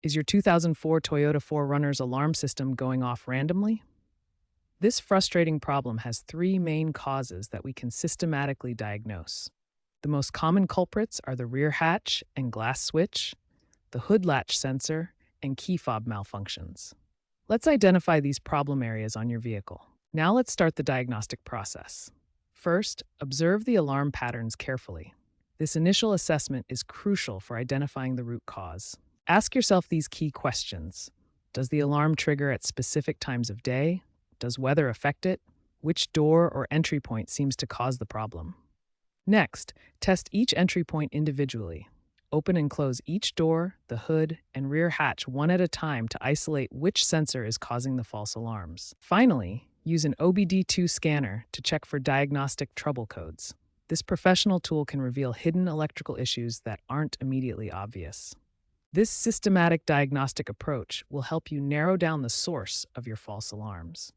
Is your 2004 Toyota 4Runner's alarm system going off randomly? This frustrating problem has three main causes that we can systematically diagnose. The most common culprits are the rear hatch and glass switch, the hood latch sensor, and key fob malfunctions. Let's identify these problem areas on your vehicle. Now let's start the diagnostic process. First, observe the alarm patterns carefully. This initial assessment is crucial for identifying the root cause. Ask yourself these key questions. Does the alarm trigger at specific times of day? Does weather affect it? Which door or entry point seems to cause the problem? Next, test each entry point individually. Open and close each door, the hood, and rear hatch one at a time to isolate which sensor is causing the false alarms. Finally, use an OBD2 scanner to check for diagnostic trouble codes. This professional tool can reveal hidden electrical issues that aren't immediately obvious. This systematic diagnostic approach will help you narrow down the source of your false alarms.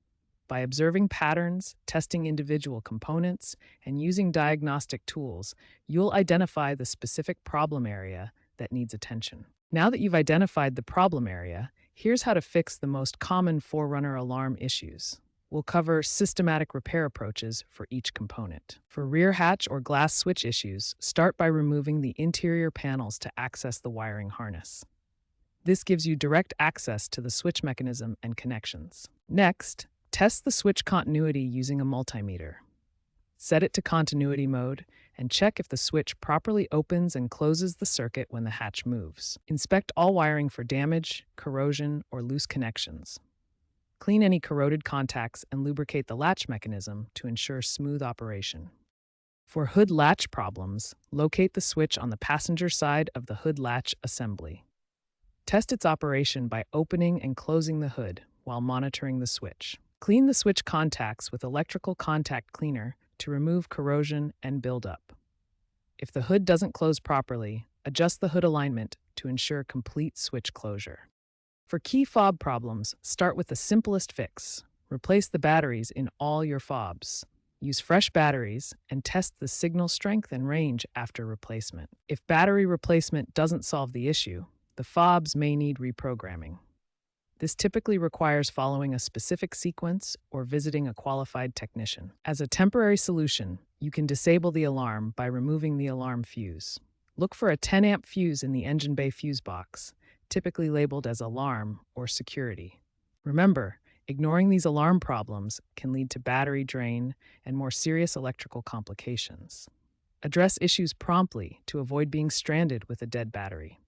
By observing patterns, testing individual components, and using diagnostic tools, you'll identify the specific problem area that needs attention. Now that you've identified the problem area, here's how to fix the most common 4Runner alarm issues. We'll cover systematic repair approaches for each component. For rear hatch or glass switch issues, start by removing the interior panels to access the wiring harness. This gives you direct access to the switch mechanism and connections. Next, test the switch continuity using a multimeter. Set it to continuity mode and check if the switch properly opens and closes the circuit when the hatch moves. Inspect all wiring for damage, corrosion, or loose connections. Clean any corroded contacts and lubricate the latch mechanism to ensure smooth operation. For hood latch problems, locate the switch on the passenger side of the hood latch assembly. Test its operation by opening and closing the hood while monitoring the switch. Clean the switch contacts with electrical contact cleaner to remove corrosion and buildup. If the hood doesn't close properly, adjust the hood alignment to ensure complete switch closure. For key fob problems, start with the simplest fix. Replace the batteries in all your fobs. Use fresh batteries and test the signal strength and range after replacement. If battery replacement doesn't solve the issue, the fobs may need reprogramming. This typically requires following a specific sequence or visiting a qualified technician. As a temporary solution, you can disable the alarm by removing the alarm fuse. Look for a 10-amp fuse in the engine bay fuse box, typically labeled as alarm or security. Remember, ignoring these alarm problems can lead to battery drain and more serious electrical complications. Address issues promptly to avoid being stranded with a dead battery.